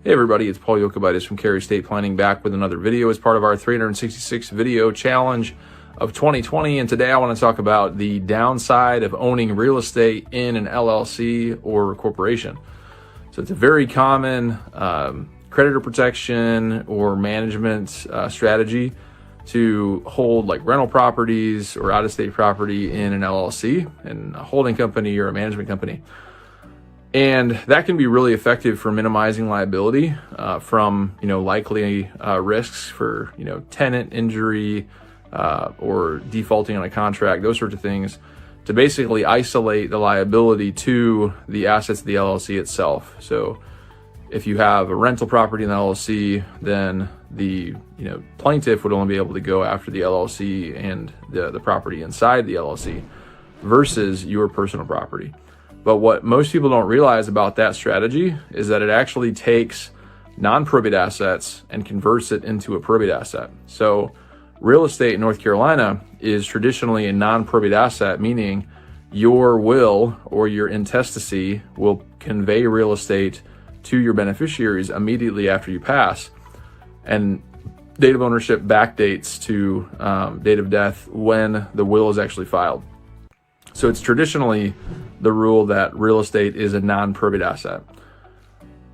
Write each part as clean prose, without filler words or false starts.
Hey everybody, it's Paul Yokovitis from Cary Estate Planning, back with another video as part of our 366 video challenge of 2020. And today I want to talk about the downside of owning real estate in an LLC or a corporation. So it's a very common creditor protection or management strategy to hold like rental properties or out-of-state property in an LLC, and a holding company or a management company. And that can be really effective for minimizing liability from likely risks for tenant injury or defaulting on a contract, those sorts of things, to basically isolate the liability to the assets of the LLC itself. So if you have a rental property in the LLC, then the plaintiff would only be able to go after the LLC and the property inside the LLC versus your personal property. But what most people don't realize about that strategy is that it actually takes non-probate assets and converts it into a probate asset. So real estate in North Carolina is traditionally a non-probate asset, meaning your will or your intestacy will convey real estate to your beneficiaries immediately after you pass. And date of ownership backdates to date of death when the will is actually filed. So it's traditionally the rule that real estate is a non-probate asset.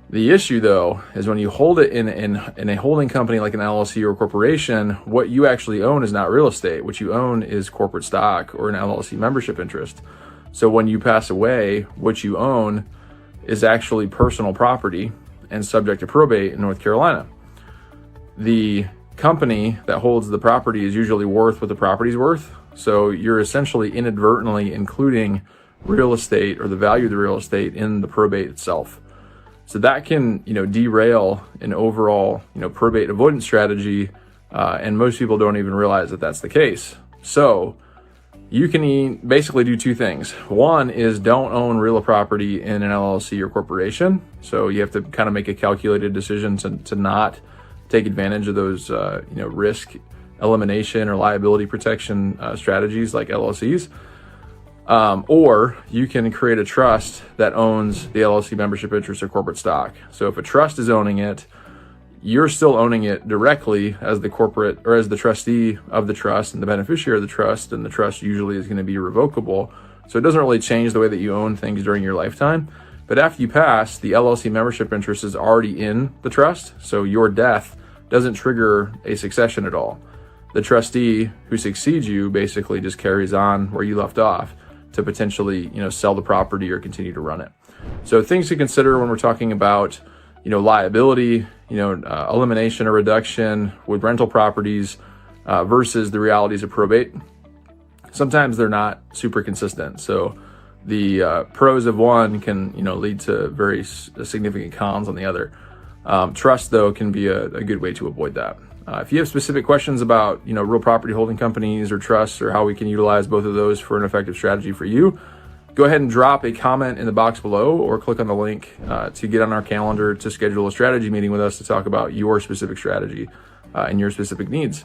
The issue, though, is when you hold it in a holding company like an LLC or a corporation, what you actually own is not real estate. What you own is corporate stock or an LLC membership interest. So when you pass away, what you own is actually personal property and subject to probate in North Carolina. The company that holds the property is usually worth what the property's worth. So you're essentially inadvertently including real estate or the value of the real estate in the probate itself. So that can, derail an overall, probate avoidance strategy. And most people don't even realize that that's the case. So you can basically do two things. One is don't own real property in an LLC or corporation. So you have to kind of make a calculated decision to not take advantage of those, risk elimination or liability protection strategies like LLCs. Or you can create a trust that owns the LLC membership interest or corporate stock. So if a trust is owning it, you're still owning it directly as the corporate or as the trustee of the trust and the beneficiary of the trust, and the trust usually is going to be revocable. So it doesn't really change the way that you own things during your lifetime. But after you pass, the LLC membership interest is already in the trust. So your death doesn't trigger a succession at all. The trustee who succeeds you basically just carries on where you left off to potentially, sell the property or continue to run it. So things to consider when we're talking about, liability, elimination or reduction with rental properties versus the realities of probate. Sometimes they're not super consistent. So the pros of one can, lead to very significant cons on the other. Trust, though, can be a good way to avoid that. If you have specific questions about, real property holding companies or trusts, or how we can utilize both of those for an effective strategy for you, go ahead and drop a comment in the box below, or click on the link to get on our calendar to schedule a strategy meeting with us to talk about your specific strategy and your specific needs.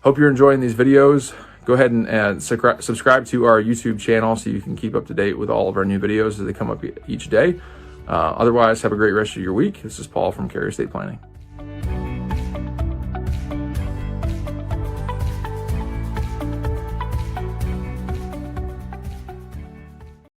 Hope you're enjoying these videos. Go ahead and subscribe to our YouTube channel so you can keep up to date with all of our new videos as they come up each day. Otherwise, have a great rest of your week. This is Paul from Cary Estate Planning.